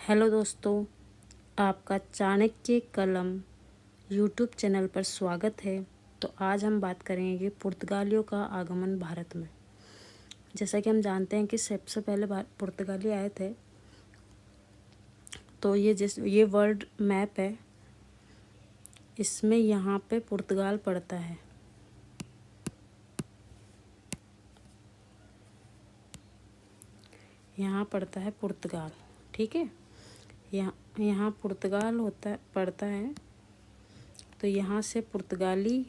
Hello दोस्तों, आपका चाणक्य कलम यूट्यूब चैनल पर स्वागत है। तो आज हम बात करेंगे पुर्तगालियों का आगमन भारत में। जैसा कि हम जानते हैं कि सबसे पहले पुर्तगाली आए थे। तो ये वर्ल्ड मैप है, इसमें यहाँ पे पुर्तगाल पड़ता है। यहाँ पड़ता है पुर्तगाल, ठीक है। यहाँ पुर्तगाल पड़ता है। तो यहाँ से पुर्तगाली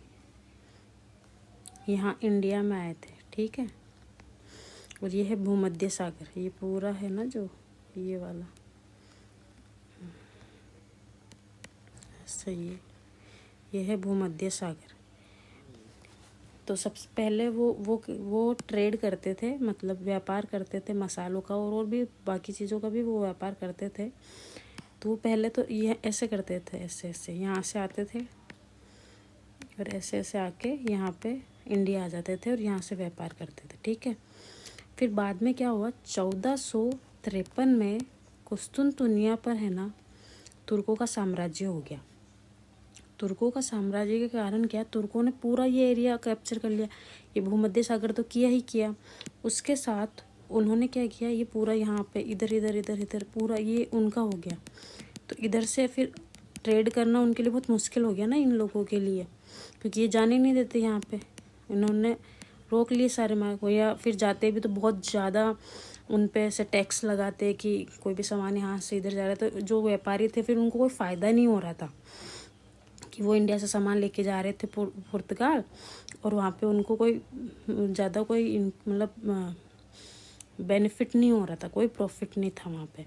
यहाँ इंडिया में आए थे, ठीक है। और ये है भूमध्य सागर, ये पूरा है ना जो ये वाला सही है, ये है भूमध्य सागर। तो सबसे पहले वो ट्रेड करते थे, मतलब व्यापार करते थे मसालों का और भी बाकी चीज़ों का भी वो व्यापार करते थे। तो वो पहले तो ये ऐसे करते थे, ऐसे ऐसे यहाँ से आते थे और ऐसे ऐसे आके यहाँ पे इंडिया आ जाते थे और यहाँ से व्यापार करते थे, ठीक है। फिर बाद में क्या हुआ, 1453 में कुस्तुनतुनिया पर है ना तुर्कों का साम्राज्य हो गया। तुर्कों का साम्राज्य के कारण क्या, तुर्कों ने पूरा ये एरिया कैप्चर कर लिया। ये भूमध्य सागर तो किया ही किया, उसके साथ उन्होंने क्या किया, ये पूरा यहाँ पे इधर इधर इधर इधर पूरा ये उनका हो गया। तो इधर से फिर ट्रेड करना उनके लिए बहुत मुश्किल हो गया ना इन लोगों के लिए, क्योंकि ये जाने नहीं देते यहाँ पे। इन्होंने रोक लिए सारे मार्ग को, या फिर जाते भी तो बहुत ज़्यादा उन पे ऐसे टैक्स लगाते कि कोई भी सामान यहाँ से इधर जा रहा है। तो जो व्यापारी थे फिर उनको कोई फ़ायदा नहीं हो रहा था कि वो इंडिया से सामान लेके जा रहे थे पुर्तगाल, और वहाँ पे उनको कोई ज़्यादा कोई मतलब बेनिफिट नहीं हो रहा था, कोई प्रॉफिट नहीं था वहाँ पे।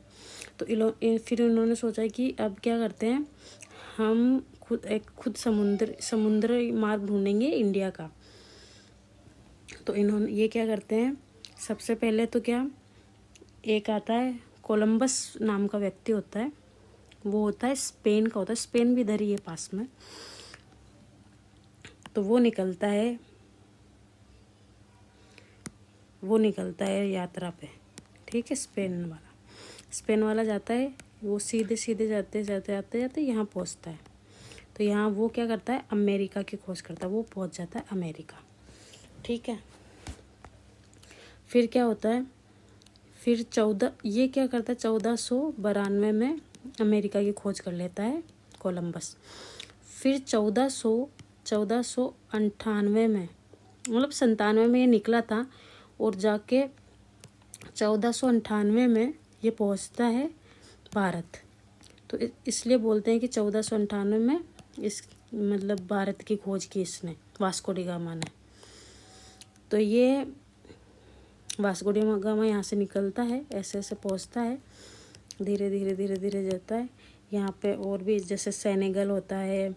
तो फिर उन्होंने सोचा कि अब क्या करते हैं, हम खुद समुद्र मार्ग ढूंढेंगे इंडिया का। तो इन्होंने ये क्या करते हैं, सबसे पहले तो क्या, एक आता है कोलंबस नाम का व्यक्ति होता है, वो होता है स्पेन का, होता है स्पेन भी इधर ही है पास में। तो वो निकलता है यात्रा पे, ठीक है। स्पेन वाला जाता है, वो सीधे सीधे जाते जाते जाते जाते यहाँ पहुँचता है। तो यहाँ वो क्या करता है, अमेरिका की खोज करता है, वो पहुँच जाता है अमेरिका, ठीक है। फिर क्या होता है, फिर ये क्या करता है, 1492 में अमेरिका की खोज कर लेता है कोलंबस। फिर 1498 में, मतलब 97 में ये निकला था, और जाके 1498 में ये पहुंचता है भारत। तो इसलिए बोलते हैं कि 1498 में इस मतलब भारत की खोज की इसने, वास्को डी गामा ने। तो ये वास्को डी गामा यहाँ से निकलता है, ऐसे ऐसे पहुँचता है, धीरे धीरे धीरे धीरे जाता है। यहाँ पे और भी जैसे सेनेगल होता है,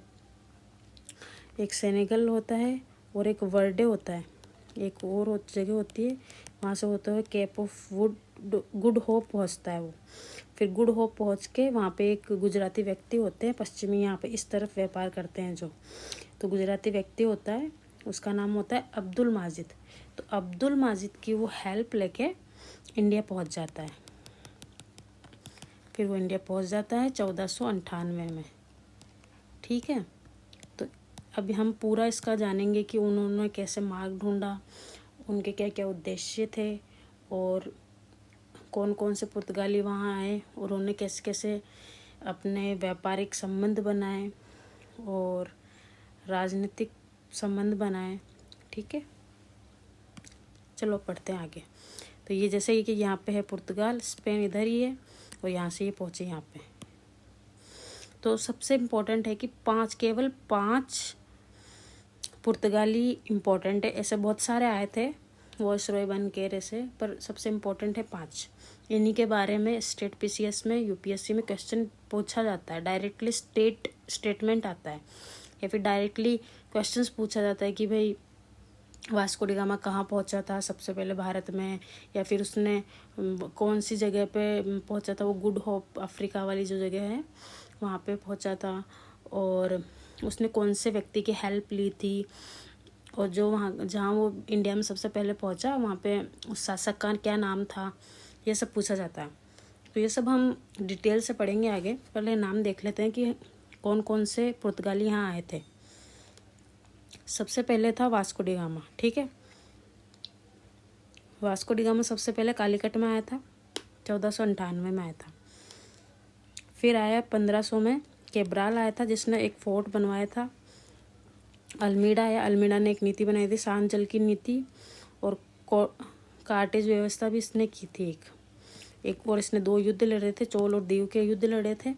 एक सेनेगल होता है और एक वर्डे होता है, एक और जगह होती है, वहाँ से होता है केप ऑफ गुड होप पहुँचता है वो। फिर गुड होप पहुँच के वहाँ पे एक गुजराती व्यक्ति होते हैं, पश्चिमी यहाँ पे इस तरफ व्यापार करते हैं जो, तो गुजराती व्यक्ति होता है, उसका नाम होता है अब्दुल माजिद। तो अब्दुल माजिद की वो हेल्प लेके इंडिया पहुँच जाता है। फिर वो इंडिया पहुँच जाता है 1498 में, ठीक है। तो अभी हम पूरा इसका जानेंगे कि उन्होंने कैसे मार्ग ढूंढा, उनके क्या क्या उद्देश्य थे, और कौन कौन से पुर्तगाली वहाँ आए, और उन्होंने कैसे कैसे अपने व्यापारिक संबंध बनाए और राजनीतिक संबंध बनाए, ठीक है। चलो पढ़ते हैं आगे। तो ये जैसे ही कि यहाँ पे है पुर्तगाल, स्पेन इधर ही है, और यहाँ से ये पहुँचे यहाँ पे। तो सबसे इम्पोर्टेंट है कि केवल पाँच पुर्तगाली इम्पोर्टेंट है, ऐसे बहुत सारे आए थे वॉइसरॉय बन के ऐसे, पर सबसे इम्पोर्टेंट है 5। इन्हीं के बारे में स्टेट पीसीएस में, यूपीएससी में क्वेश्चन पूछा जाता है, डायरेक्टली स्टेटमेंट आता है, या फिर डायरेक्टली क्वेश्चंस पूछा जाता है कि भाई वास्को डी गामा कहाँ पहुँचा था सबसे पहले भारत में, या फिर उसने कौन सी जगह पे पहुँचा था, वो गुड होप अफ्रीका वाली जो जगह है वहाँ पे पहुँचा था, और उसने कौन से व्यक्ति की हेल्प ली थी, और जो वहाँ जहाँ वो इंडिया में सबसे पहले पहुँचा वहाँ पे उस शासक का क्या नाम था, ये सब पूछा जाता है। तो ये सब हम डिटेल से पढ़ेंगे आगे। पहले नाम देख लेते हैं कि कौन कौन से पुर्तगाली यहाँ आए थे। सबसे पहले था वास्को डी गामा। ठीक है, वास्को डी गामा सबसे पहले कालीकट में आया था, 1498 में आया था। फिर आया 1500 में केब्राल आया था, जिसने एक फोर्ट बनवाया था। अल्मीडा आया, अल्मीडा ने एक नीति बनाई थी, शांत जल की नीति, और कार्टेज व्यवस्था भी इसने की थी एक और इसने 2 युद्ध लड़े थे, चोल और दीव के युद्ध लड़े थे।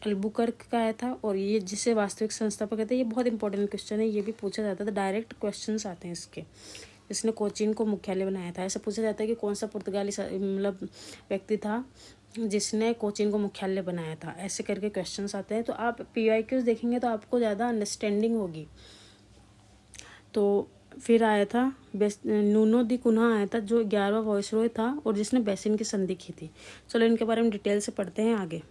अल्बुकर्क का आया था, और ये जिसे वास्तविक संस्थापक कहते हैं। ये बहुत इंपॉर्टेंट क्वेश्चन है, ये भी पूछा जाता था, डायरेक्ट क्वेश्चंस आते हैं इसके। इसने कोचीन को मुख्यालय बनाया था। ऐसा पूछा जाता है कि कौन सा पुर्तगाली मतलब व्यक्ति था जिसने कोचीन को मुख्यालय बनाया था, ऐसे करके क्वेश्चंस आते हैं। तो आप PYQs देखेंगे तो आपको ज़्यादा अंडरस्टैंडिंग होगी। तो फिर आया था नूनो दी कुन्हा आया था, जो 11वां वॉइसरॉय था और जिसने बेसिन की संधि की थी। चलो इनके बारे में डिटेल से पढ़ते हैं आगे।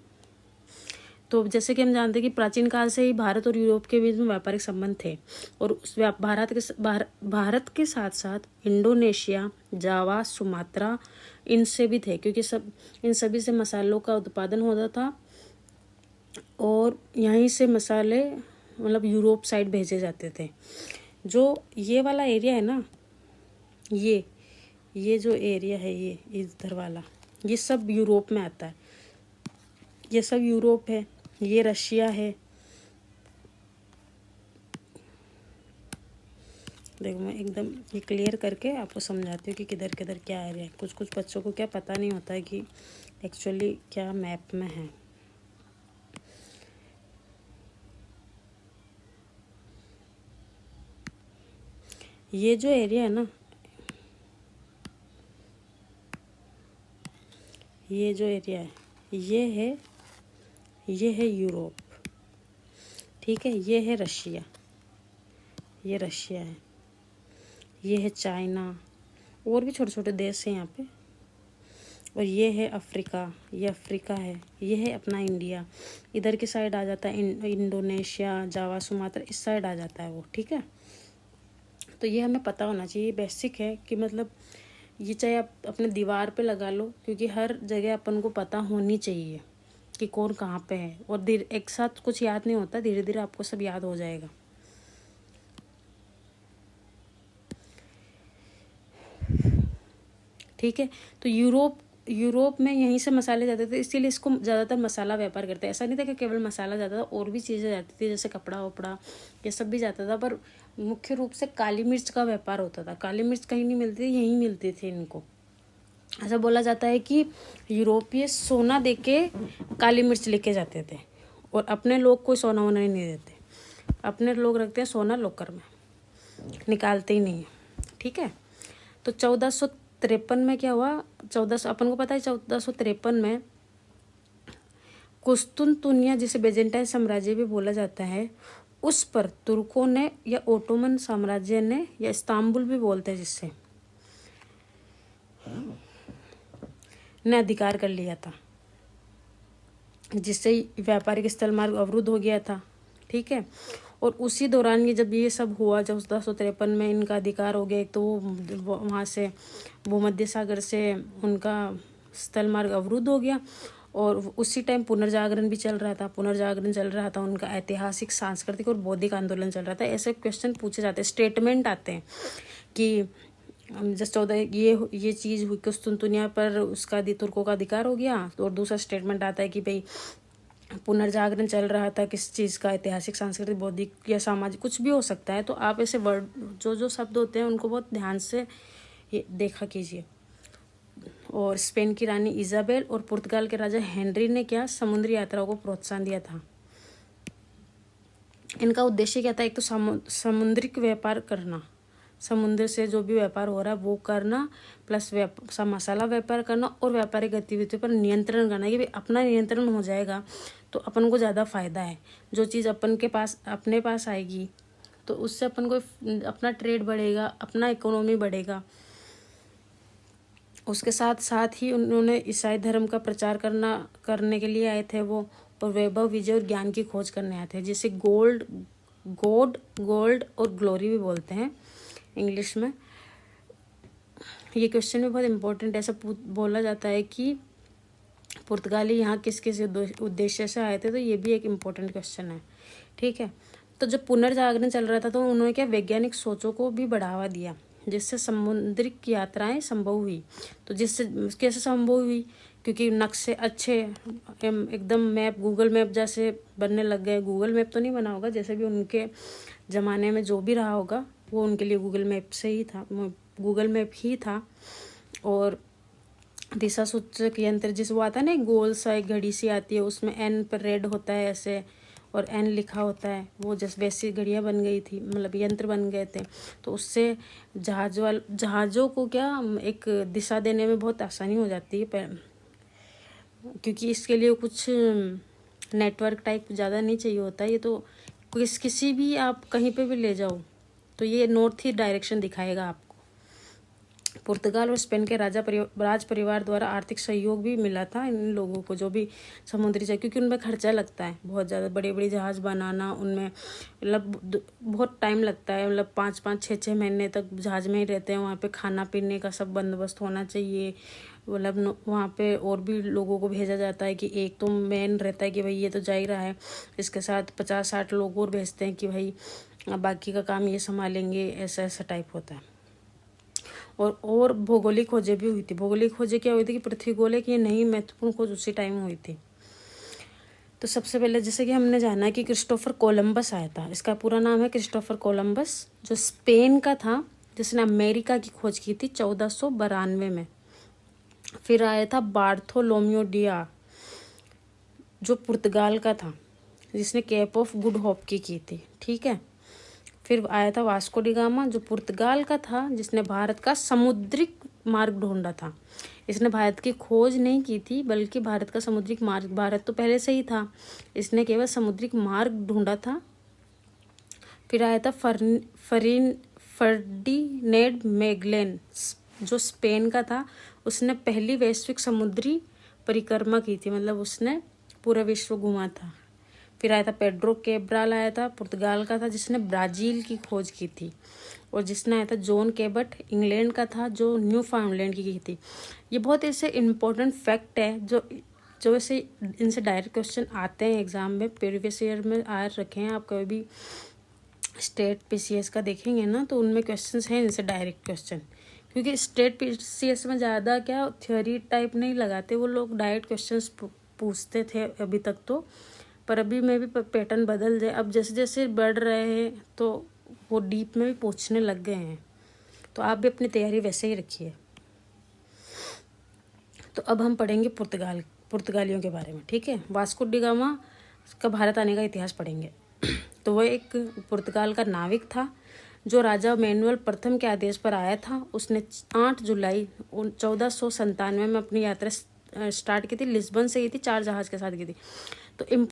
तो जैसे कि हम जानते हैं कि प्राचीन काल से ही भारत और यूरोप के बीच में व्यापारिक संबंध थे, और उस भारत के साथ साथ इंडोनेशिया, जावा, सुमात्रा, इनसे भी थे, क्योंकि इन सभी से मसालों का उत्पादन होता था, और यहीं से मसाले मतलब यूरोप साइड भेजे जाते थे। जो ये वाला एरिया है ना, ये जो एरिया है, ये इधर वाला, ये सब यूरोप में आता है। ये सब यूरोप है, ये रशिया है। देखो मैं एकदम ये क्लियर करके आपको समझाती हूँ कि किधर किधर क्या एरिया है। कुछ कुछ बच्चों को क्या पता नहीं होता है कि एक्चुअली क्या मैप में है। ये जो एरिया है ना, ये जो एरिया है, ये है यूरोप। ठीक है, ये है रशिया, ये रशिया है, ये है चाइना, और भी छोटे छोटे देश हैं यहाँ पे, और ये है अफ्रीका, ये अफ्रीका है, ये है अपना इंडिया। इधर की साइड आ जाता है इंडोनेशिया, जावा, सुमात्रा, इस साइड आ जाता है वो। ठीक है, तो ये हमें पता होना चाहिए, बेसिक है कि मतलब ये चाहे आप अपने दीवार पे लगा लो, क्योंकि हर जगह अपन को पता होनी चाहिए कि कौन कहाँ पे है। और एक साथ कुछ याद नहीं होता, धीरे धीरे आपको सब याद हो जाएगा। ठीक है, तो यूरोप में यहीं से मसाले जाते थे, इसीलिए इसको ज़्यादातर मसाला व्यापार करते हैं। ऐसा नहीं था कि केवल मसाला जाता था, और भी चीज़ें जाती थी, जैसे कपड़ा वपड़ा, ये सब भी जाता था। पर मुख्य रूप से काली मिर्च का व्यापार होता था। काली मिर्च कहीं नहीं मिलती थी, यहीं मिलती थी इनको। ऐसा बोला जाता है कि यूरोपीय सोना देके काली मिर्च लेके जाते थे, और अपने लोग कोई सोना वोना नहीं देते। अपने लोग रखते हैं सोना लॉकर में, निकालते ही नहीं है। ठीक है, तो 1453 में क्या हुआ, अपन को पता है 1453 में कुस्तुनतुनिया, जिसे बेजेंटाइन साम्राज्य भी बोला जाता है, उस पर तुर्कों ने या ओटोमन साम्राज्य ने, या इस्तांबुल भी बोलते हैं जिससे, ने अधिकार कर लिया था, जिससे व्यापारिक स्थल मार्ग अवरुद्ध हो गया था। ठीक है, और उसी दौरान ये जब ये सब हुआ, जब 1453 में इनका अधिकार हो गया, तो वहाँ से भूमध्य सागर से उनका स्थल मार्ग अवरुद्ध हो गया, और उसी टाइम पुनर्जागरण भी चल रहा था उनका ऐतिहासिक, सांस्कृतिक और बौद्धिक आंदोलन चल रहा था। ऐसे क्वेश्चन पूछे जाते हैं, स्टेटमेंट आते हैं कि जब ये चीज़ हुई, कुस्तुनतुनिया पर उसका तुर्कों का अधिकार हो गया, और दूसरा स्टेटमेंट आता है कि भाई पुनर्जागरण चल रहा था किस चीज़ का, ऐतिहासिक, सांस्कृतिक, बौद्धिक या सामाजिक, कुछ भी हो सकता है। तो आप ऐसे वर्ड जो शब्द होते हैं उनको बहुत ध्यान से देखा कीजिए। और स्पेन की रानी इजाबेल और पुर्तगाल के राजा हेनरी ने क्या, समुद्री यात्राओं को प्रोत्साहन दिया था। इनका उद्देश्य क्या था, एक तो समुद्रिक व्यापार करना, समुद्र से जो भी व्यापार हो रहा है वो करना, प्लस मसाला व्यापार करना, और व्यापारिक गतिविधियों पर नियंत्रण करना। ये भी अपना नियंत्रण हो जाएगा तो अपन को ज़्यादा फायदा है। जो चीज़ अपने पास आएगी तो उससे अपन को अपना ट्रेड बढ़ेगा, अपना इकोनॉमी बढ़ेगा। उसके साथ साथ ही उन्होंने ईसाई धर्म का प्रचार करने के लिए आए थे वो, और वैभव, विजय और ज्ञान की खोज करने आए थे, जिसे गोल्ड और ग्लोरी भी बोलते हैं इंग्लिश में। ये क्वेश्चन भी बहुत इंपॉर्टेंट है। ऐसा बोला जाता है कि पुर्तगाली यहाँ किस किस उद्देश्य से आए थे, तो ये भी एक इम्पोर्टेंट क्वेश्चन है। ठीक है, तो जब पुनर्जागरण चल रहा था तो उन्होंने क्या वैज्ञानिक सोचों को भी बढ़ावा दिया, जिससे समुद्रिक यात्राएं संभव हुई। तो जिससे कैसे संभव हुई, क्योंकि नक्शे अच्छे एकदम मैप, गूगल मैप जैसे बनने लग गए। गूगल मैप तो नहीं बना होगा, जैसे भी उनके ज़माने में जो भी रहा होगा वो उनके लिए गूगल मैप से ही था, गूगल मैप ही था। और दिशा सूचक यंत्र, जिस वो आता है ना, एक गोल सा एक घड़ी सी आती है, उसमें एन पर रेड होता है ऐसे और एन लिखा होता है, वो जैसे वैसी घड़ियाँ बन गई थी, मतलब यंत्र बन गए थे। तो उससे जहाज़ों को क्या एक दिशा देने में बहुत आसानी हो जाती है, क्योंकि इसके लिए कुछ नेटवर्क टाइप ज़्यादा नहीं चाहिए होता है। ये तो किसी भी आप कहीं पे भी ले जाओ तो ये नॉर्थ ही डायरेक्शन दिखाएगा आपको। पुर्तगाल और स्पेन के राज परिवार द्वारा आर्थिक सहयोग भी मिला था इन लोगों को, जो भी समुद्री जहाज, क्योंकि उनमें खर्चा लगता है बहुत ज़्यादा, बड़े बड़े जहाज़ बनाना, उनमें मतलब बहुत टाइम लगता है, मतलब 5-5, 6-6 महीने तक जहाज़ में ही रहते हैं। वहाँ पे खाना पीने का सब बंदोबस्त होना चाहिए, मतलब वहाँ पे और भी लोगों को भेजा जाता है कि एक तो मेन रहता है कि भाई ये तो जा ही रहा है, इसके साथ 50-60 लोग और भेजते हैं कि भाई बाकी का काम ये संभालेंगे, ऐसा ऐसा टाइप होता है। और भौगोलिक खोजें भी हुई थी। भौगोलिक खोजें क्या हुई थी कि पृथ्वी गोल है कि ये नहीं, महत्वपूर्ण खोज उसी टाइम हुई थी। तो सबसे पहले जैसे कि हमने जाना कि क्रिस्टोफर कोलंबस आया था, इसका पूरा नाम है क्रिस्टोफर कोलंबस, जो स्पेन का था, जिसने अमेरिका की खोज की थी 1492 में। फिर आया था बार्थोलोम्यू डियास, जो पुर्तगाल का था, जिसने केप ऑफ गुड होप की थी। ठीक है, फिर आया था वास्को डी गामा, जो पुर्तगाल का था, जिसने भारत का समुद्रिक मार्ग ढूंढा था। इसने भारत की खोज नहीं की थी, बल्कि भारत का समुद्रिक मार्ग, भारत तो पहले से ही था, इसने केवल समुद्रिक मार्ग ढूंढा था। फिर आया था फर्डिनेंड मैगेलन, जो स्पेन का था, उसने पहली वैश्विक समुद्री परिक्रमा की थी, मतलब उसने पूरा विश्व घूमा था। फिर आया था पेड्रो कैब्राल, आया था, पुर्तगाल का था, जिसने ब्राज़ील की खोज की थी। और जिसने आया था जॉन कैबट, इंग्लैंड का था, जो न्यू फाउंडलैंड की थी। ये बहुत ऐसे इम्पोर्टेंट फैक्ट है जो ऐसे इनसे डायरेक्ट क्वेश्चन आते हैं एग्जाम में, प्रीवियस ईयर में आ रखे हैं। आप कभी भी स्टेट पीसीएस का देखेंगे ना, तो उनमें क्वेश्चंस हैं इनसे डायरेक्ट क्वेश्चन, क्योंकि स्टेट पीसीएस में ज़्यादा क्या थ्योरी टाइप नहीं लगाते वो लोग, डायरेक्ट क्वेश्चंस पूछते थे अभी तक तो, पर अभी में भी पैटर्न बदल जाए। अब जैसे जैसे बढ़ रहे हैं तो वो डीप में भी पूछने लग गए हैं, तो आप भी अपनी तैयारी वैसे ही रखिए। तो अब हम पढ़ेंगे पुर्तगालियों के बारे में। ठीक है, वास्को डी गामा का भारत आने का इतिहास पढ़ेंगे। तो वह एक पुर्तगाल का नाविक था, जो राजा मैनुअल प्रथम के आदेश पर आया था। उसने 8 जुलाई 1497 में अपनी यात्रा स्टार्ट की थी, लिस्बन से की थी, 4 जहाज़ के साथ की थी। तो